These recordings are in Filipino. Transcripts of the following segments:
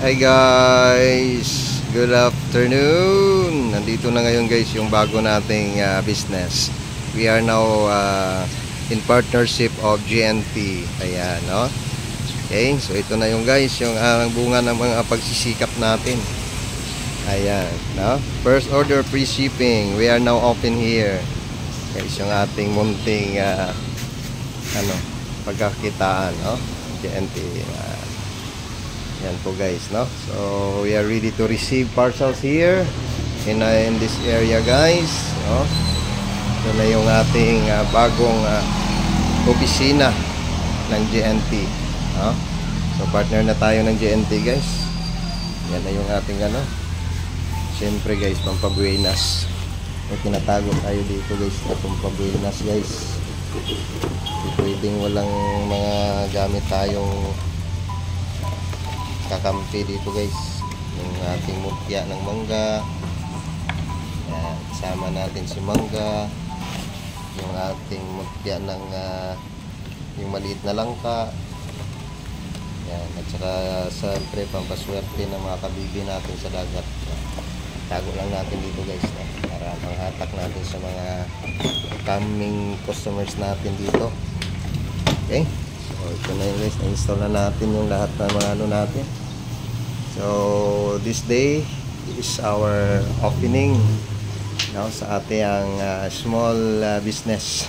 Hi guys, good afternoon. Nandito na ngayon guys yung bago nating business. We are now in partnership of GNT. Ayan, no? Okay, so ito na yung guys, yung bunga ng mga pagsisikap natin. Ayan, no? First order free shipping. We are now open here. Guys, yung ating munting pagkakitaan, no? GNT. Yan po guys, no? So we are ready to receive parcels here in this area guys, no? Ito na yung ating bagong opisina ng GNT, no? So partner na tayo ng GNT guys. Yan na yung ating siyempre guys, pampabuenas. May tinatago tayo dito guys na pampabuenas guys. Hindi pwedeng walang mga gamit tayong kakampi dito guys, yung ating mutya ng mangga. Yan, sama natin si mangga, yung ating mutya ng yung maliit na langka. Yan, at saka siyempre pampaswerte ng mga kabibi natin sa dagat. Tago lang natin dito guys, para manghatak natin sa mga coming customers natin dito. Okay, so ito na yung guys, na-install na natin yung lahat ng mga natin. So this day is our opening now sa ating small business.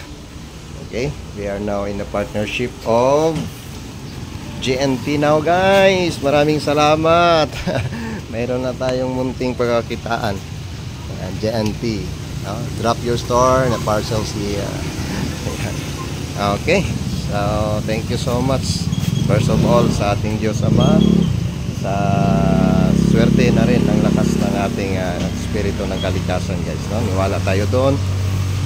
Okay, we are now in the partnership of GNT now guys. Maraming salamat. Mayroon na tayong munting pagkakitaan. GNT, no? Drop your store na parcels here. Okay, so thank you so much first of all sa ating Diyos Ama, sa swerte na rin ng lakas ng ating espiritu ng kalikasan guys, no? Niwala tayo doon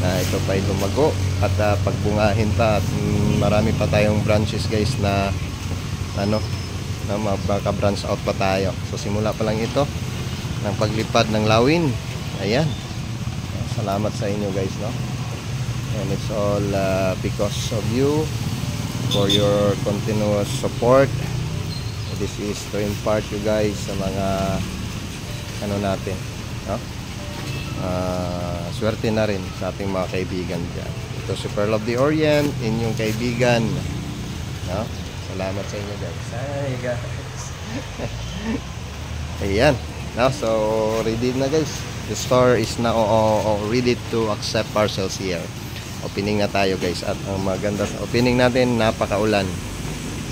na ito pa ay lumago at pagbungahin pa at marami pa tayong branches guys na maka-branch out pa tayo. So simula pa lang ito ng paglipad ng lawin. Ayan, salamat sa inyo guys, no? And it's all because of you, for your continuous support. This is to impart you guys sa mga natin, no? Swerte na rin sa ating mga kaibigan dyan. Ito si Pearl of the Orient, inyong kaibigan, no? Salamat sa inyo guys. Hi guys. Ayan, no? So ready na guys. The store is now ready to accept parcels here. Opening na tayo guys. At ang maganda sa opening natin, napakaulan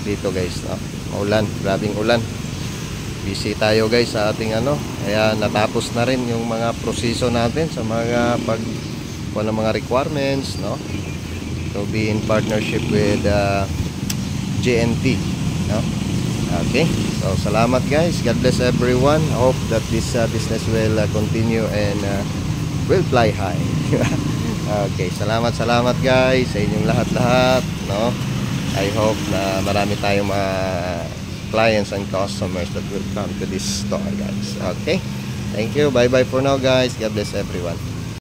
dito guys, no? Maulan, grabing ulan. Busy tayo guys sa ating kaya natapos na rin yung mga proseso natin sa mga ng mga requirements, no? To be in partnership with GNT, no? Okay, so salamat guys. God bless everyone. I hope that this business will continue and will fly high. Okay, salamat guys sa inyong lahat-lahat, no? I hope na marami tayong mga clients and customers that will come to this store guys. Okay, thank you, bye bye for now guys. God bless everyone.